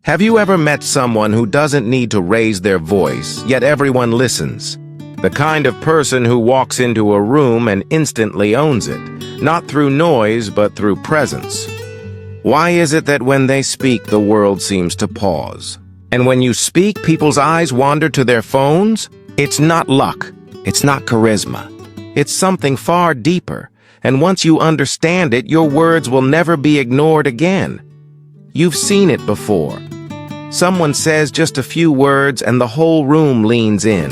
Have you ever met someone who doesn't need to raise their voice, yet everyone listens? The kind of person who walks into a room and instantly owns it, not through noise but through presence. Why is it that when they speak, the world seems to pause? And when you speak, people's eyes wander to their phones? It's not luck. It's not charisma. It's something far deeper, and once you understand it, your words will never be ignored again. You've seen it before. Someone says just a few words and the whole room leans in.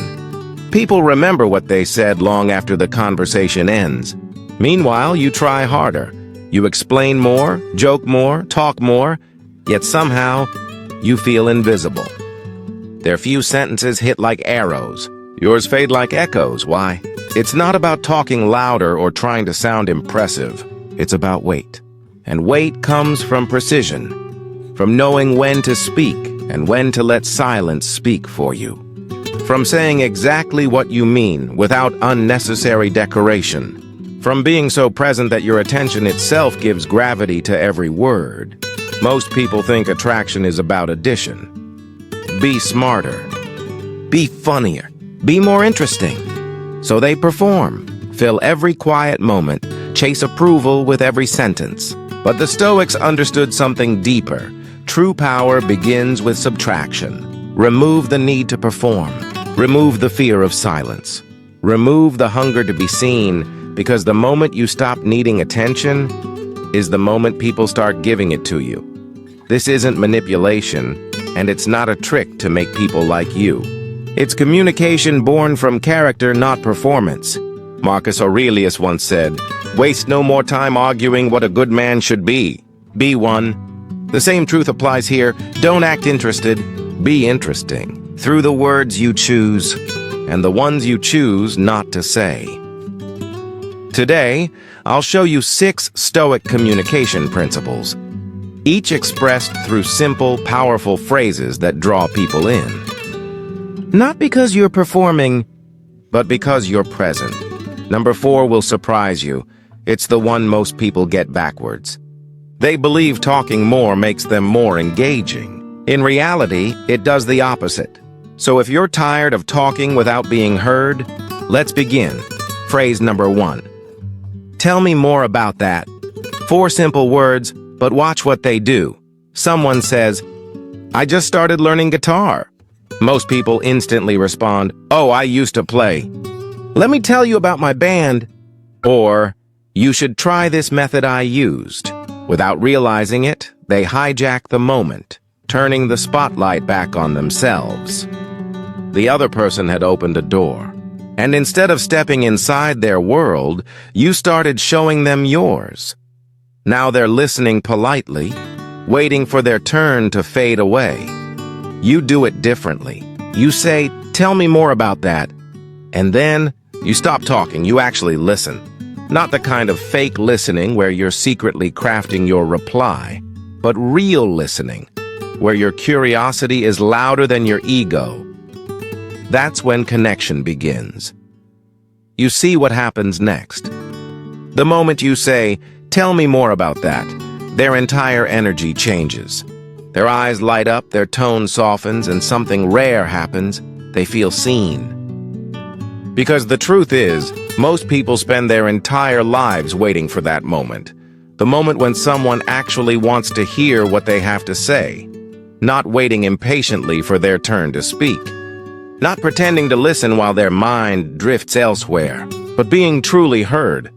People remember what they said long after the conversation ends. Meanwhile, you try harder. You explain more, joke more, talk more, yet somehow you feel invisible. Their few sentences hit like arrows. Yours fade like echoes. Why? It's not about talking louder or trying to sound impressive. It's about weight. And weight comes from precision. From knowing when to speak and when to let silence speak for you. From saying exactly what you mean without unnecessary decoration. From being so present that your attention itself gives gravity to every word. Most people think attraction is about addition. Be smarter. Be funnier. Be more interesting. So they perform, fill every quiet moment, chase approval with every sentence. But the Stoics understood something deeper. True power begins with subtraction. Remove the need to perform. Remove the fear of silence. Remove the hunger to be seen, because the moment you stop needing attention is the moment people start giving it to you. This isn't manipulation, and it's not a trick to make people like you. It's communication born from character, not performance. Marcus Aurelius once said, "Waste no more time arguing what a good man should be. Be one." The same truth applies here. Don't act interested. Be interesting. Through the words you choose, and the ones you choose not to say. Today, I'll show you 6 Stoic communication principles, each expressed through simple, powerful phrases that draw people in. Not because you're performing, but because you're present. Number 4 will surprise you. It's the one most people get backwards. They believe talking more makes them more engaging. In reality, it does the opposite. So if you're tired of talking without being heard, let's begin. Phrase number 1. Tell me more about that. 4 simple words, but watch what they do. Someone says, "I just started learning guitar." Most people instantly respond, "Oh, I used to play." "Let me tell you about my band." Or, "You should try this method I used." Without realizing it, they hijack the moment, turning the spotlight back on themselves. The other person had opened a door, and instead of stepping inside their world, you started showing them yours. Now they're listening politely, waiting for their turn to fade away. You do it differently. You say, "Tell me more about that." And then you stop talking, you actually listen. Not the kind of fake listening where you're secretly crafting your reply, but real listening, where your curiosity is louder than your ego. That's when connection begins. You see what happens next. The moment you say, "Tell me more about that," their entire energy changes. Their eyes light up, their tone softens, and something rare happens. They feel seen. Because the truth is, most people spend their entire lives waiting for that moment. The moment when someone actually wants to hear what they have to say. Not waiting impatiently for their turn to speak. Not pretending to listen while their mind drifts elsewhere, but being truly heard.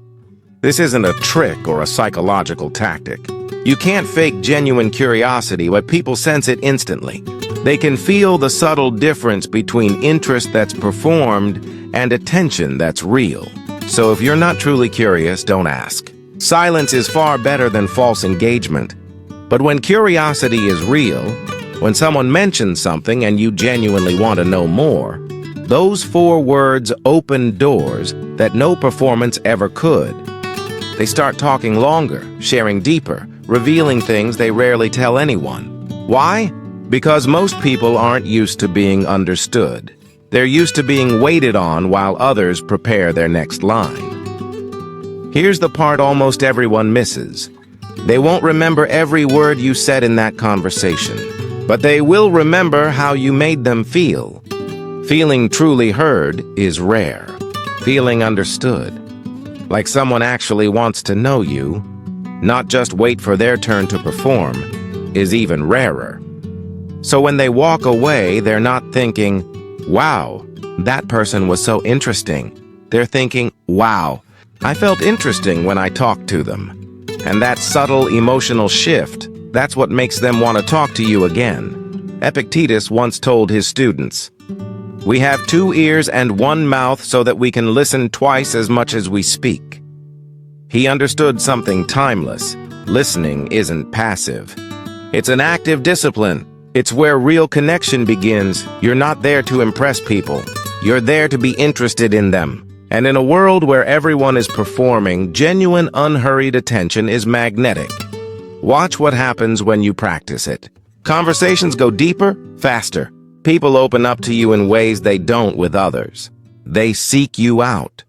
This isn't a trick or a psychological tactic. You can't fake genuine curiosity, but people sense it instantly. They can feel the subtle difference between interest that's performed and attention that's real. So if you're not truly curious, don't ask. Silence is far better than false engagement. But when curiosity is real, when someone mentions something and you genuinely want to know more, those 4 words open doors that no performance ever could. They start talking longer, sharing deeper, revealing things they rarely tell anyone. Why? Because most people aren't used to being understood. They're used to being waited on while others prepare their next line. Here's the part almost everyone misses. They won't remember every word you said in that conversation. but they will remember how you made them feel. Feeling truly heard is rare. Feeling understood, like someone actually wants to know you, not just wait for their turn to perform, is even rarer. So when they walk away, they're not thinking, "Wow, that person was so interesting." They're thinking, "Wow, I felt interesting when I talked to them." And that subtle emotional shift, that's what makes them want to talk to you again. Epictetus once told his students, "We have 2 ears and 1 mouth so that we can listen twice as much as we speak." He understood something timeless. Listening isn't passive. It's an active discipline. It's where real connection begins. You're not there to impress people. You're there to be interested in them. And in a world where everyone is performing, genuine, unhurried attention is magnetic. Watch what happens when you practice it. Conversations go deeper, faster. People open up to you in ways they don't with others. They seek you out.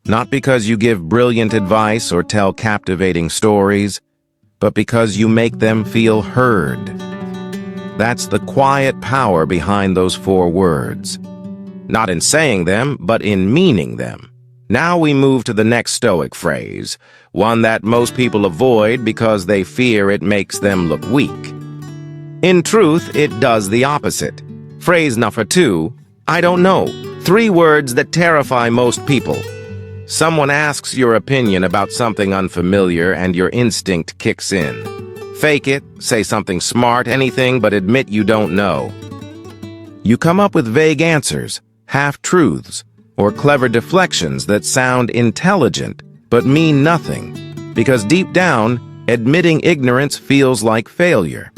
Not because you give brilliant advice or tell captivating stories, but because you make them feel heard. That's the quiet power behind those 4 words. Not in saying them, but in meaning them. Now we move to the next Stoic phrase, one that most people avoid because they fear it makes them look weak. In truth, it does the opposite. Phrase number 2, I don't know. 3 words that terrify most people. Someone asks your opinion about something unfamiliar and your instinct kicks in. Fake it, say something smart, anything but admit you don't know. You come up with vague answers, half-truths, or clever deflections that sound intelligent but mean nothing, because deep down, admitting ignorance feels like failure.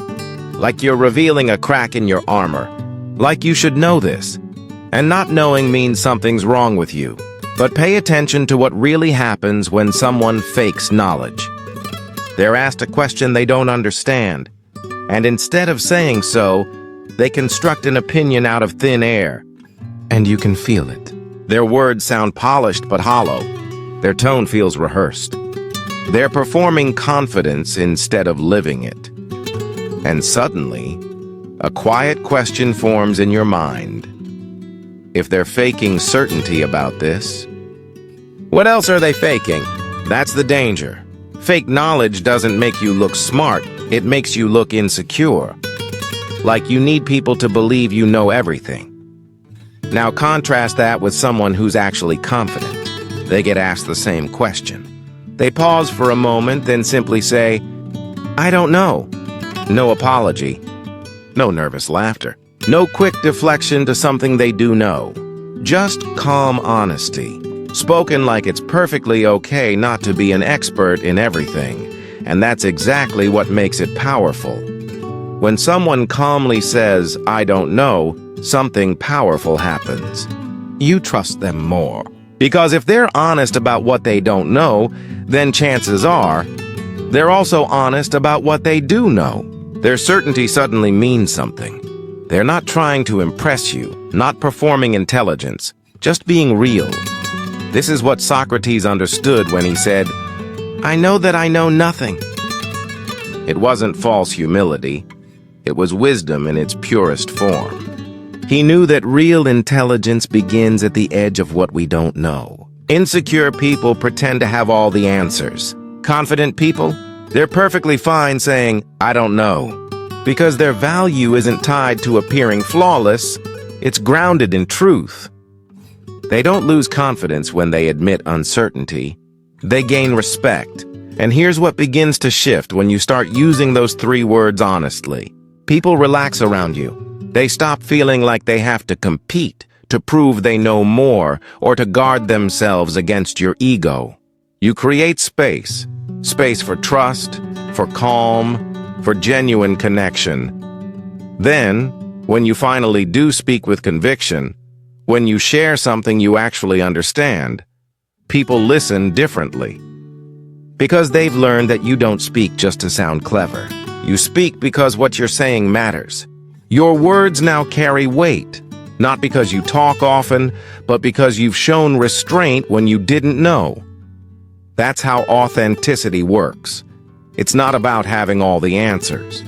Like you're revealing a crack in your armor. Like you should know this. And not knowing means something's wrong with you. But pay attention to what really happens when someone fakes knowledge. They're asked a question they don't understand, and instead of saying so, they construct an opinion out of thin air. And you can feel it. Their words sound polished but hollow. Their tone feels rehearsed. They're performing confidence instead of living it. And suddenly, a quiet question forms in your mind. If they're faking certainty about this, what else are they faking? That's the danger. Fake knowledge doesn't make you look smart, it makes you look insecure. Like you need people to believe you know everything. Now contrast that with someone who's actually confident. They get asked the same question. They pause for a moment, then simply say, I don't know. No apology. No nervous laughter. No quick deflection to something they do know. Just calm honesty. Spoken like it's perfectly okay not to be an expert in everything. And that's exactly what makes it powerful. When someone calmly says, I don't know, something powerful happens. You trust them more. Because if they're honest about what they don't know, then chances are they're also honest about what they do know. Their certainty suddenly means something. They're not trying to impress you, not performing intelligence, just being real. This is what Socrates understood when he said, I know that I know nothing. It wasn't false humility. It was wisdom in its purest form. He knew that real intelligence begins at the edge of what we don't know. Insecure people pretend to have all the answers. Confident people, they're perfectly fine saying, I don't know. Because their value isn't tied to appearing flawless, it's grounded in truth. They don't lose confidence when they admit uncertainty. They gain respect. And here's what begins to shift when you start using those 3 words honestly. People relax around you. They stop feeling like they have to compete, to prove they know more, or to guard themselves against your ego. You create space. Space for trust, for calm, for genuine connection. Then, when you finally do speak with conviction, when you share something you actually understand, people listen differently. Because they've learned that you don't speak just to sound clever. You speak because what you're saying matters. Your words now carry weight, not because you talk often, but because you've shown restraint when you didn't know. That's how authenticity works. It's not about having all the answers.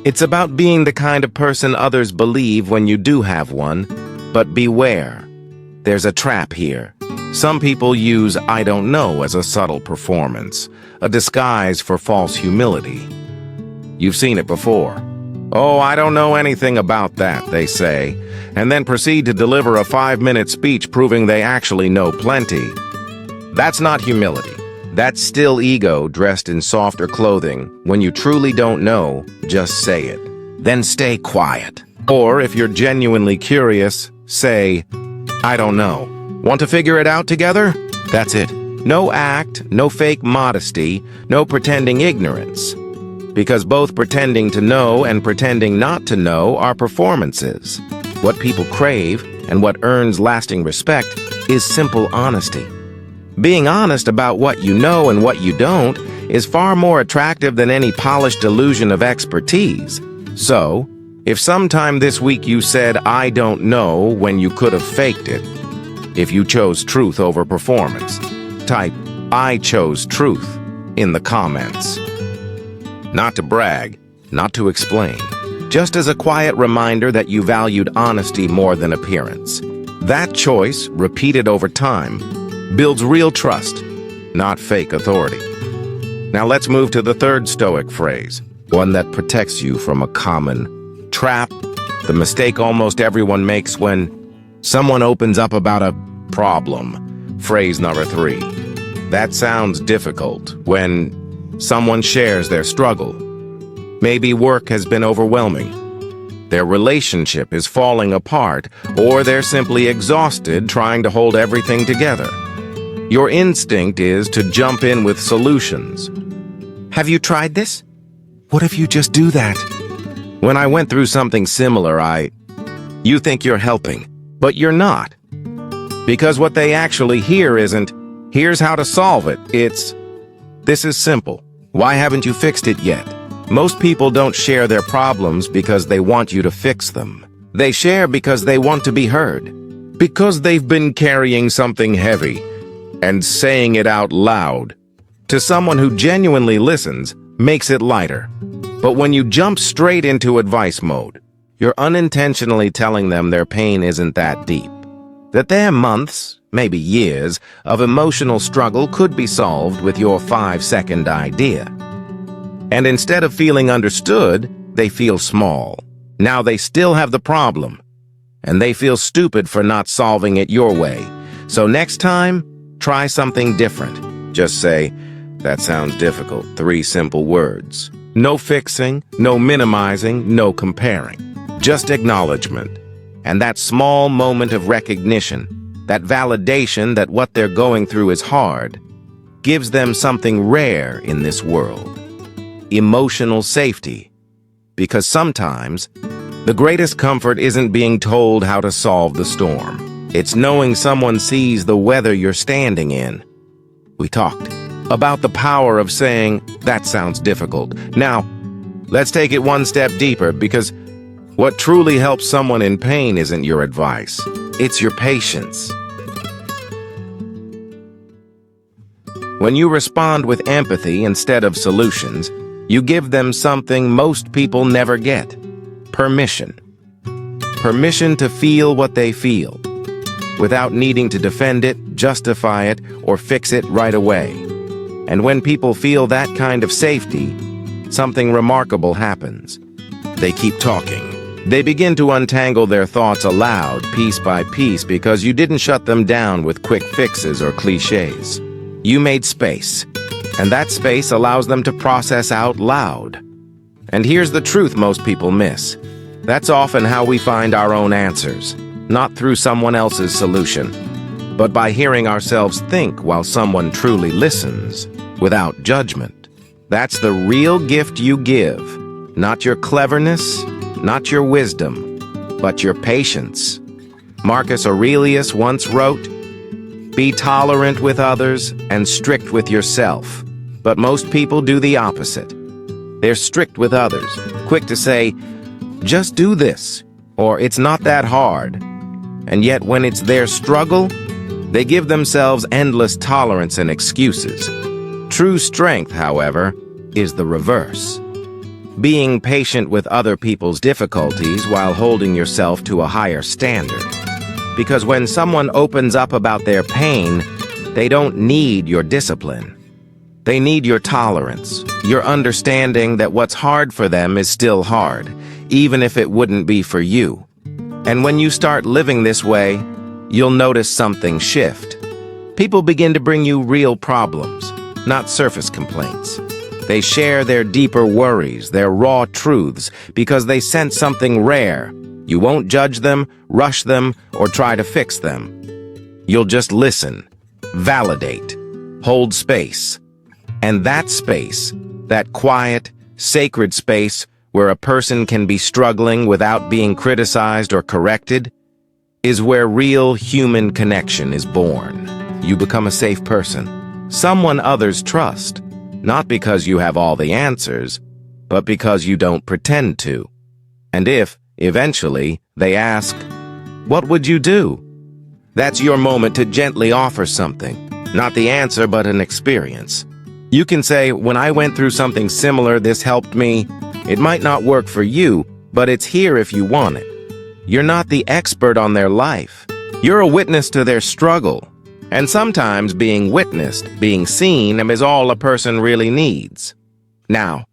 It's about being the kind of person others believe when you do have one, but beware. There's a trap here. Some people use "I don't know" as a subtle performance, a disguise for false humility. You've seen it before. "Oh, I don't know anything about that," they say, and then proceed to deliver a 5-minute speech proving they actually know plenty. That's not humility. That's still ego dressed in softer clothing. When you truly don't know, just say it. Then stay quiet. Or if you're genuinely curious, say, "I don't know." Want to figure it out together? That's it. No act, no fake modesty, no pretending ignorance. Because both pretending to know and pretending not to know are performances. What people crave and what earns lasting respect is simple honesty. Being honest about what you know and what you don't is far more attractive than any polished illusion of expertise. So, if sometime this week you said "I don't know" when you could have faked it, if you chose truth over performance, type "I chose truth" in the comments. Not to brag, not to explain, just as a quiet reminder that you valued honesty more than appearance. That choice, repeated over time, builds real trust, not fake authority. Now let's move to the third Stoic phrase, one that protects you from a common trap, the mistake almost everyone makes when someone opens up about a problem. Phrase number 3. That sounds difficult when someone shares their struggle. Maybe work has been overwhelming. Their relationship is falling apart, or they're simply exhausted trying to hold everything together. Your instinct is to jump in with solutions. "Have you tried this? What if you just do that?" When I went through something similar, You think you're helping, but you're not. Because what they actually hear isn't, "Here's how to solve it." It's, "This is simple. Why haven't you fixed it yet?" Most people don't share their problems because they want you to fix them. They share because they want to be heard. Because they've been carrying something heavy and saying it out loud to someone who genuinely listens makes it lighter. But when you jump straight into advice mode, you're unintentionally telling them their pain isn't that deep, that their months, maybe years, of emotional struggle could be solved with your 5-second idea. And instead of feeling understood, they feel small. Now they still have the problem, and they feel stupid for not solving it your way. So next time, try something different. Just say, "That sounds difficult." 3 simple words. No fixing, no minimizing, no comparing. Just acknowledgement. And that small moment of recognition, that validation that what they're going through is hard, gives them something rare in this world. Emotional safety. Because sometimes, the greatest comfort isn't being told how to solve the storm. It's knowing someone sees the weather you're standing in. We talked about the power of saying, "That sounds difficult." Now, let's take it one step deeper, because what truly helps someone in pain isn't your advice. It's your patience. When you respond with empathy instead of solutions, you give them something most people never get: permission. Permission to feel what they feel, without needing to defend it, justify it, or fix it right away. And when people feel that kind of safety, something remarkable happens. They keep talking. They begin to untangle their thoughts aloud, piece by piece, because you didn't shut them down with quick fixes or cliches. You made space, and that space allows them to process out loud. And here's the truth most people miss. That's often how we find our own answers, not through someone else's solution, but by hearing ourselves think while someone truly listens, without judgment. That's the real gift you give, not your cleverness, not your wisdom, but your patience. Marcus Aurelius once wrote, "Be tolerant with others and strict with yourself." But most people do the opposite. They're strict with others, quick to say, "Just do this," or "It's not that hard." And yet when it's their struggle, they give themselves endless tolerance and excuses. True strength, however, is the reverse. being patient with other people's difficulties while holding yourself to a higher standard. Because when someone opens up about their pain, they don't need your discipline. They need your tolerance, your understanding that what's hard for them is still hard, even if it wouldn't be for you. And when you start living this way, you'll notice something shift. People begin to bring you real problems, not surface complaints. They share their deeper worries, their raw truths, because they sense something rare. You won't judge them, rush them, or try to fix them. You'll just listen, validate, hold space. And that space, that quiet, sacred space where a person can be struggling without being criticized or corrected, is where real human connection is born. You become a safe person, someone others trust, not because you have all the answers, but because you don't pretend to. And if, eventually, they ask, "What would you do?" That's your moment to gently offer something, not the answer, but an experience. You can say, "When I went through something similar, this helped me." It might not work for you, but it's here if you want it. You're not the expert on their life. You're a witness to their struggle. And sometimes being witnessed, being seen, is all a person really needs. Now,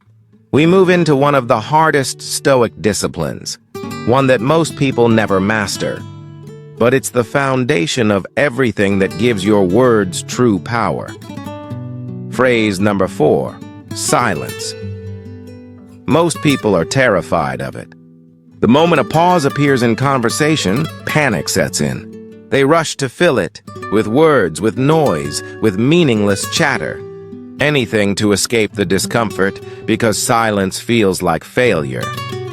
we move into one of the hardest Stoic disciplines, one that most people never master. But it's the foundation of everything that gives your words true power. Phrase number 4, silence. Most people are terrified of it. The moment a pause appears in conversation, panic sets in. They rush to fill it with words, with noise, with meaningless chatter. Anything to escape the discomfort, because silence feels like failure.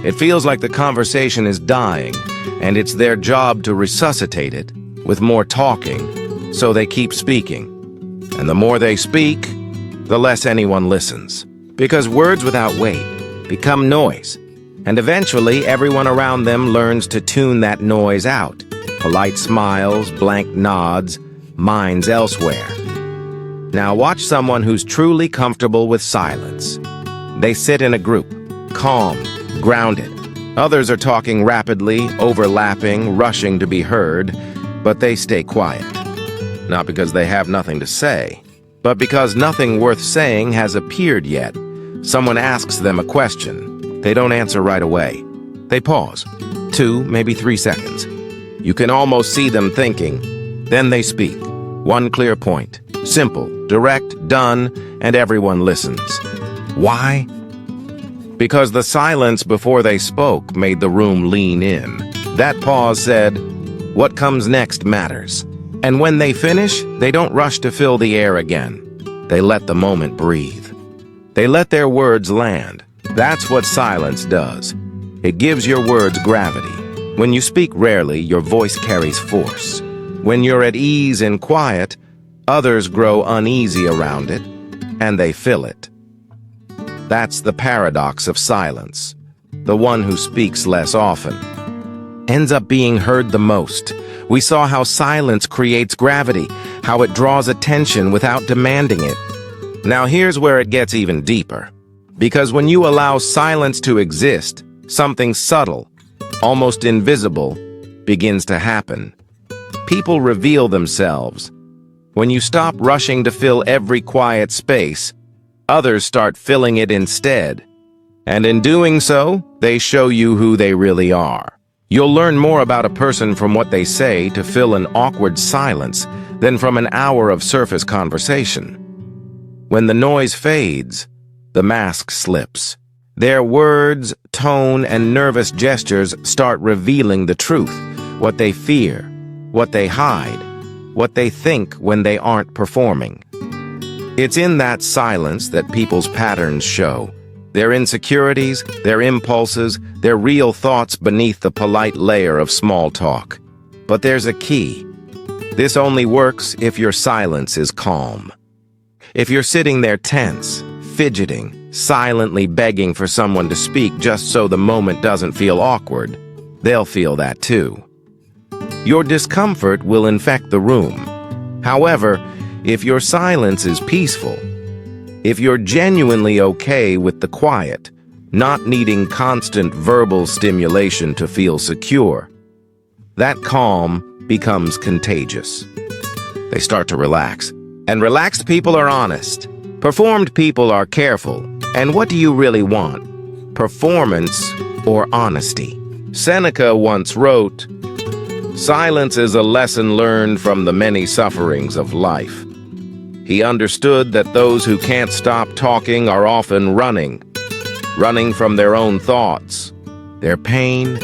It feels like the conversation is dying, and it's their job to resuscitate it with more talking, so they keep speaking. And the more they speak, the less anyone listens. Because words without weight become noise, and eventually everyone around them learns to tune that noise out. Polite smiles, blank nods, minds elsewhere. Now watch someone who's truly comfortable with silence. They sit in a group, calm, grounded. Others are talking rapidly, overlapping, rushing to be heard, but they stay quiet. Not because they have nothing to say, but because nothing worth saying has appeared yet. Someone asks them a question. They don't answer right away. They pause. 2, maybe 3 seconds. You can almost see them thinking. Then they speak. One clear point. Simple, direct, done, and everyone listens. Why? Because the silence before they spoke made the room lean in. That pause said, what comes next matters. And when they finish, they don't rush to fill the air again. They let the moment breathe. They let their words land. That's what silence does. It gives your words gravity. When you speak rarely, your voice carries force. When you're at ease and quiet, others grow uneasy around it, and they fill it. That's the paradox of silence. The one who speaks less often ends up being heard the most. We saw how silence creates gravity, how it draws attention without demanding it. Now here's where it gets even deeper. Because when you allow silence to exist, something subtle, almost invisible, begins to happen. People reveal themselves. When you stop rushing to fill every quiet space, others start filling it instead. And in doing so, they show you who they really are. You'll learn more about a person from what they say to fill an awkward silence than from an hour of surface conversation. When the noise fades, the mask slips. Their words, tone, and nervous gestures start revealing the truth, what they fear, what they hide, what they think when they aren't performing. It's in that silence that people's patterns show. Their insecurities, their impulses, their real thoughts beneath the polite layer of small talk. But there's a key. This only works if your silence is calm. If you're sitting there tense, fidgeting, silently begging for someone to speak just so the moment doesn't feel awkward, they'll feel that too. Your discomfort will infect the room. However, if your silence is peaceful, if you're genuinely okay with the quiet, not needing constant verbal stimulation to feel secure. That calm becomes contagious. They start to relax. And relaxed people are honest. Performed people are careful. And what do you really want? Performance or honesty? Seneca once wrote, "Silence is a lesson learned from the many sufferings of life." He understood that those who can't stop talking are often running from their own thoughts, their pain,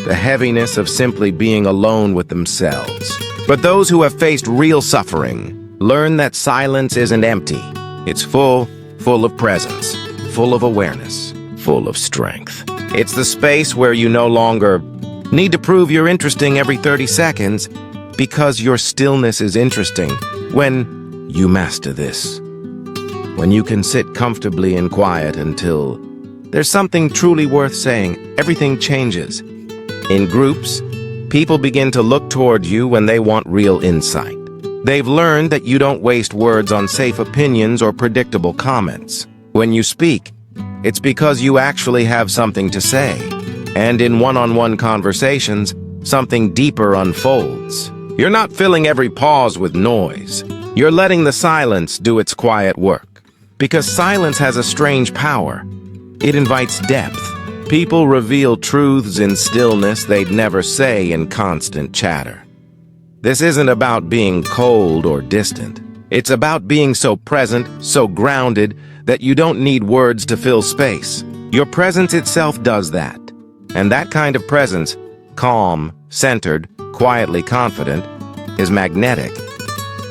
the heaviness of simply being alone with themselves. But those who have faced real suffering learn that silence isn't empty. It's full of presence, full of awareness, full of strength. It's the space where you no longer need to prove you're interesting every 30 seconds because your stillness is interesting. When you master this, when you can sit comfortably in quiet until there's something truly worth saying, everything changes. In groups, people begin to look toward you when they want real insight. They've learned that you don't waste words on safe opinions or predictable comments. When you speak, it's because you actually have something to say. And in one-on-one conversations, something deeper unfolds. You're not filling every pause with noise. You're letting the silence do its quiet work. Because silence has a strange power. It invites depth. People reveal truths in stillness they'd never say in constant chatter. This isn't about being cold or distant. It's about being so present, so grounded, that you don't need words to fill space. Your presence itself does that. And that kind of presence, calm, centered, quietly confident, is magnetic.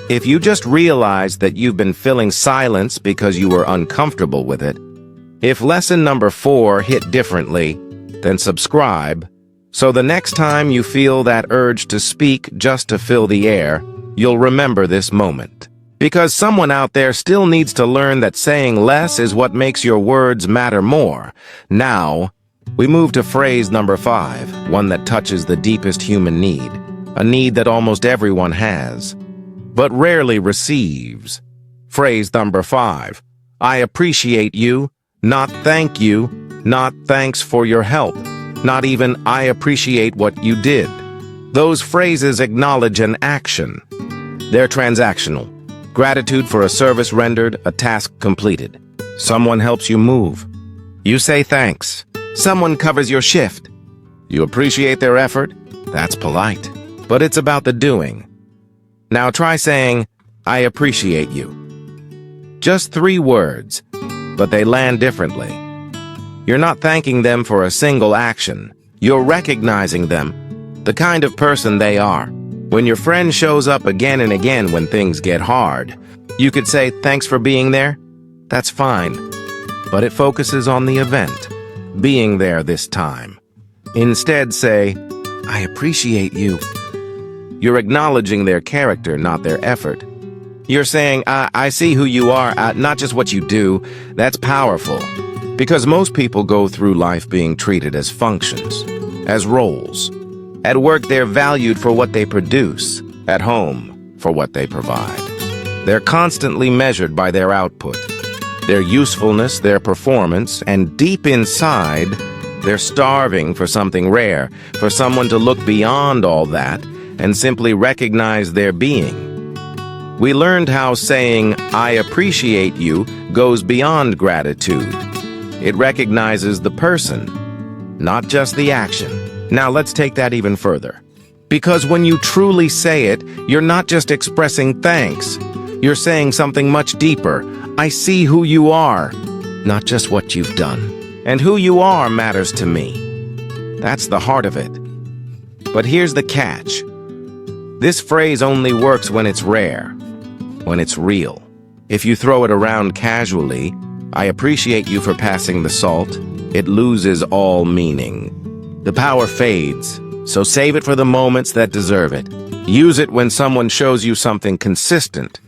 If you just realized that you've been filling silence because you were uncomfortable with it, if lesson number 4 hit differently, then subscribe, so the next time you feel that urge to speak just to fill the air, you'll remember this moment. Because someone out there still needs to learn that saying less is what makes your words matter more. Now, we move to phrase number 5, one that touches the deepest human need, a need that almost everyone has, but rarely receives. Phrase number 5, I appreciate you, not thank you, not thanks for your help, not even I appreciate what you did. Those phrases acknowledge an action. They're transactional. Gratitude for a service rendered, a task completed. Someone helps you move. You say thanks. Someone covers your shift. You appreciate their effort. That's polite. But it's about the doing. Now try saying, I appreciate you. Just 3 words, but they land differently. You're not thanking them for a single action. You're recognizing them, the kind of person they are. When your friend shows up again and again when things get hard, you could say, thanks for being there. That's fine. But it focuses on the event, being there this time. Instead, say, I appreciate you. You're acknowledging their character, not their effort. You're saying, I see who you are, not just what you do. That's powerful. Because most people go through life being treated as functions, as roles. At work, they're valued for what they produce. At home, for what they provide. They're constantly measured by their output, their usefulness, their performance, and deep inside, they're starving for something rare, for someone to look beyond all that and simply recognize their being. We learned how saying, I appreciate you, goes beyond gratitude. It recognizes the person, not just the action. Now let's take that even further. Because when you truly say it, you're not just expressing thanks. You're saying something much deeper. I see who you are, not just what you've done. And who you are matters to me. That's the heart of it. But here's the catch. This phrase only works when it's rare, when it's real. If you throw it around casually, I appreciate you for passing the salt, it loses all meaning. The power fades, so save it for the moments that deserve it. Use it when someone shows you something consistent,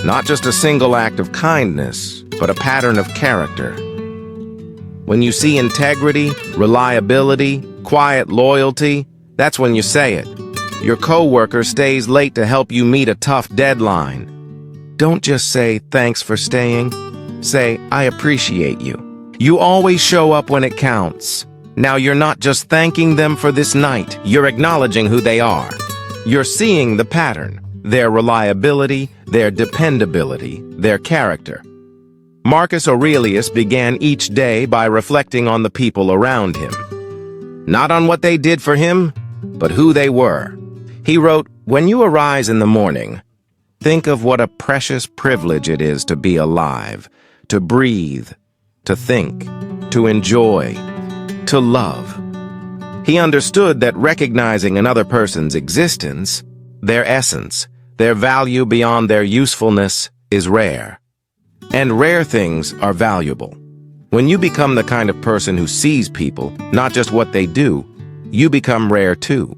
not just a single act of kindness, but a pattern of character. When you see integrity, reliability, quiet loyalty, that's when you say it. Your coworker stays late to help you meet a tough deadline. Don't just say, thanks for staying. Say, I appreciate you. You always show up when it counts. Now you're not just thanking them for this night, you're acknowledging who they are. You're seeing the pattern, their reliability, their dependability, their character. Marcus Aurelius began each day by reflecting on the people around him. Not on what they did for him, but who they were. He wrote, "When you arise in the morning, think of what a precious privilege it is to be alive, to breathe, to think, to enjoy, to love." He understood that recognizing another person's existence, their essence, their value beyond their usefulness, is rare. And rare things are valuable. When you become the kind of person who sees people, not just what they do, you become rare too.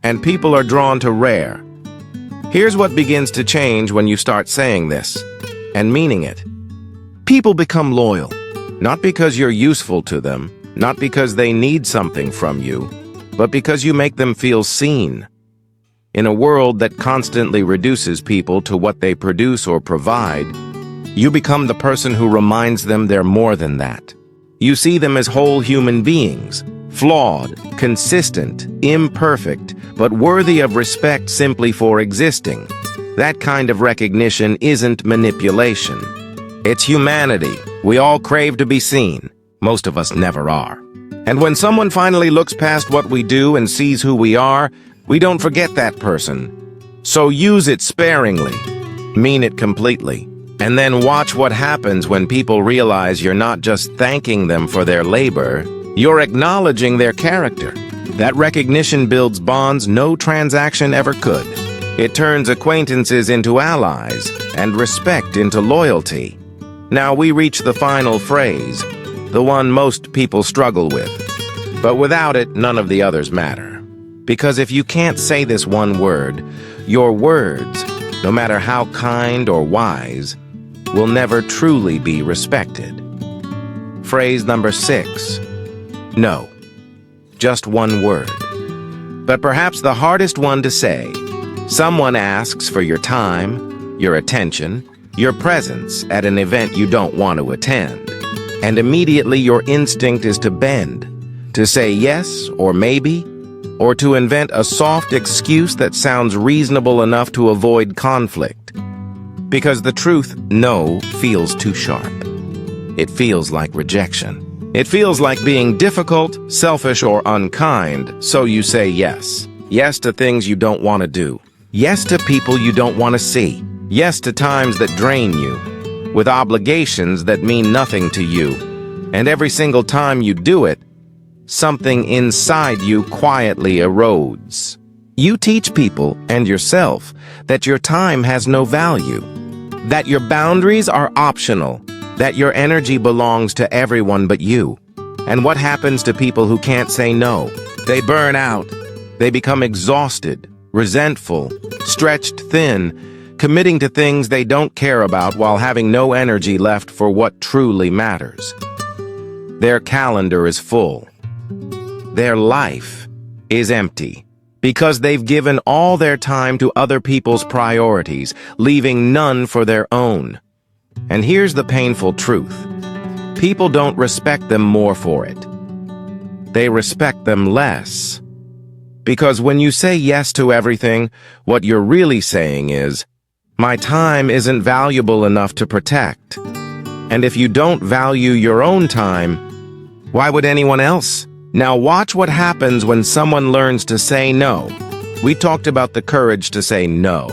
And people are drawn to rare. Here's what begins to change when you start saying this, and meaning it. People become loyal, not because you're useful to them, not because they need something from you, but because you make them feel seen. In a world that constantly reduces people to what they produce or provide, you become the person who reminds them they're more than that. You see them as whole human beings, flawed, consistent, imperfect, but worthy of respect simply for existing. That kind of recognition isn't manipulation. It's humanity. We all crave to be seen. Most of us never are. And when someone finally looks past what we do and sees who we are, we don't forget that person. So use it sparingly. Mean it completely. And then watch what happens when people realize you're not just thanking them for their labor, you're acknowledging their character. That recognition builds bonds no transaction ever could. It turns acquaintances into allies and respect into loyalty. Now we reach the final phrase, the one most people struggle with. But without it, none of the others matter. Because if you can't say this one word, your words, no matter how kind or wise, will never truly be respected. Phrase number 6. No. Just one word. But perhaps the hardest one to say. Someone asks for your time, your attention, your presence at an event you don't want to attend. And immediately your instinct is to bend, to say yes or maybe, or to invent a soft excuse that sounds reasonable enough to avoid conflict. Because the truth, no, feels too sharp. It feels like rejection. It feels like being difficult, selfish, or unkind, so you say yes. Yes to things you don't want to do. Yes to people you don't want to see. Yes to times that drain you, with obligations that mean nothing to you. And every single time you do it, something inside you quietly erodes. You teach people and yourself that your time has no value, that your boundaries are optional, that your energy belongs to everyone but you. And what happens to people who can't say no? They burn out. They become exhausted, resentful, stretched thin, committing to things they don't care about while having no energy left for what truly matters. Their calendar is full. Their life is empty because they've given all their time to other people's priorities, leaving none for their own. And here's the painful truth. People don't respect them more for it. They respect them less. Because when you say yes to everything, what you're really saying is, my time isn't valuable enough to protect. And if you don't value your own time, why would anyone else? Now watch what happens when someone learns to say no. We talked about the courage to say no.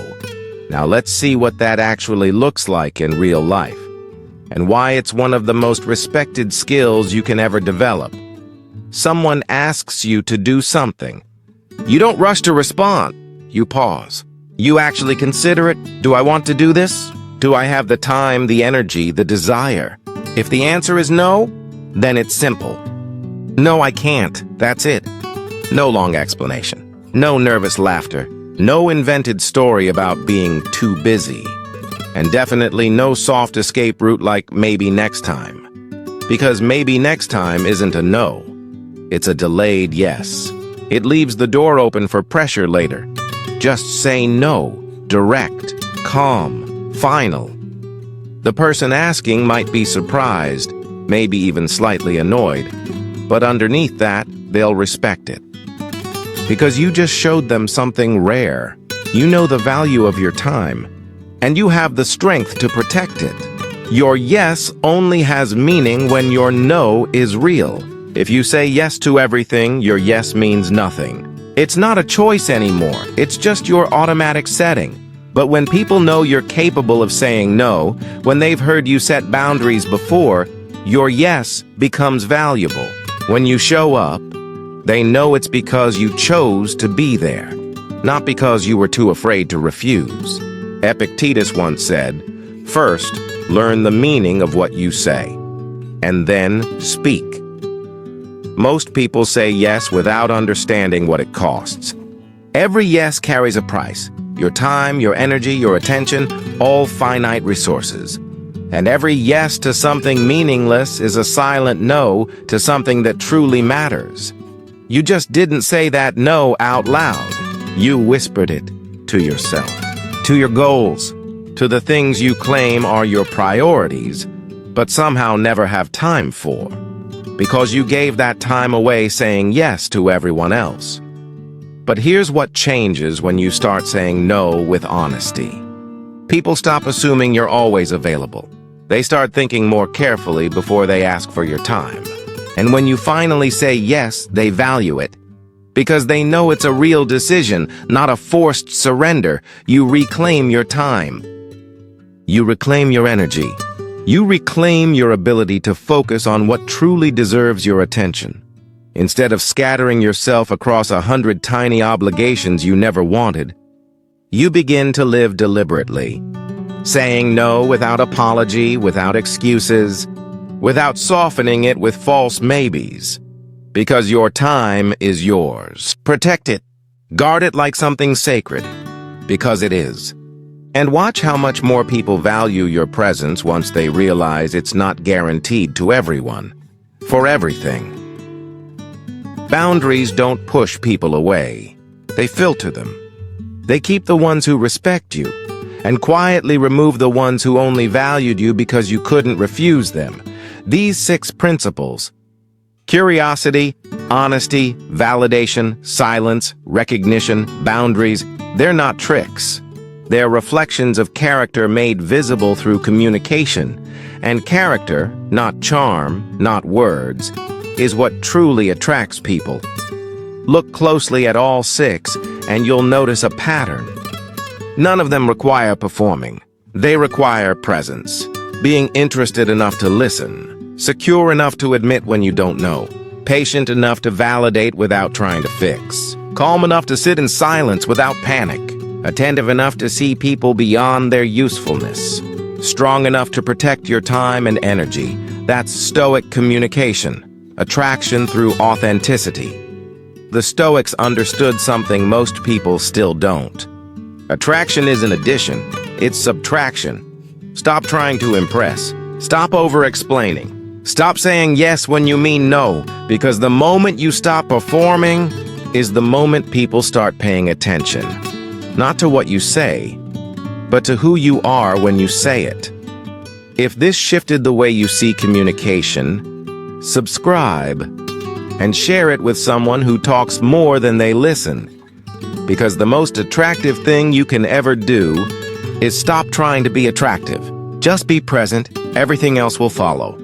Now let's see what that actually looks like in real life, and why it's one of the most respected skills you can ever develop. Someone asks you to do something. You don't rush to respond. You pause. You actually consider it. Do I want to do this? Do I have the time, the energy, the desire? If the answer is no, then it's simple. No, I can't. That's it. No long explanation. No nervous laughter. No invented story about being too busy. And definitely no soft escape route like maybe next time. Because maybe next time isn't a no. It's a delayed yes. It leaves the door open for pressure later. Just say no. Direct. Calm. Final. The person asking might be surprised, maybe even slightly annoyed. But underneath that, they'll respect it. Because you just showed them something rare. You know the value of your time, and you have the strength to protect it. Your yes only has meaning when your no is real. If you say yes to everything, your yes means nothing. It's not a choice anymore. It's just your automatic setting. But when people know you're capable of saying no, when they've heard you set boundaries before, your yes becomes valuable. When you show up, they know it's because you chose to be there, not because you were too afraid to refuse. Epictetus once said, "First, learn the meaning of what you say, and then speak." Most people say yes without understanding what it costs. Every yes carries a price. Your time, your energy, your attention, all finite resources. And every yes to something meaningless is a silent no to something that truly matters. You just didn't say that no out loud. You whispered it to yourself, to your goals, to the things you claim are your priorities, but somehow never have time for, because you gave that time away saying yes to everyone else. But here's what changes when you start saying no with honesty. People stop assuming you're always available. They start thinking more carefully before they ask for your time. And when you finally say yes, they value it. Because they know it's a real decision, not a forced surrender. You reclaim your time. You reclaim your energy. You reclaim your ability to focus on what truly deserves your attention. Instead of scattering yourself across 100 tiny obligations you never wanted, you begin to live deliberately, saying no without apology, without excuses, without softening it with false maybes. Because your time is yours. Protect it. Guard it like something sacred, because it is. And watch how much more people value your presence once they realize it's not guaranteed to everyone, for everything. Boundaries don't push people away. They filter them. They keep the ones who respect you, and quietly remove the ones who only valued you because you couldn't refuse them. These 6 principles: curiosity, honesty, validation, silence, recognition, boundaries, they're not tricks. They're reflections of character made visible through communication. And character, not charm, not words, is what truly attracts people. Look closely at all 6, and you'll notice a pattern. None of them require performing. They require presence, being interested enough to listen, secure enough to admit when you don't know, patient enough to validate without trying to fix, calm enough to sit in silence without panic, attentive enough to see people beyond their usefulness, strong enough to protect your time and energy. That's Stoic communication. Attraction through authenticity. The Stoics understood something most people still don't. Attraction isn't addition, it's subtraction. Stop trying to impress. Stop over-explaining. Stop saying yes when you mean no, because the moment you stop performing is the moment people start paying attention. Not to what you say, but to who you are when you say it. If this shifted the way you see communication, subscribe and share it with someone who talks more than they listen. Because the most attractive thing you can ever do is stop trying to be attractive. Just be present, everything else will follow.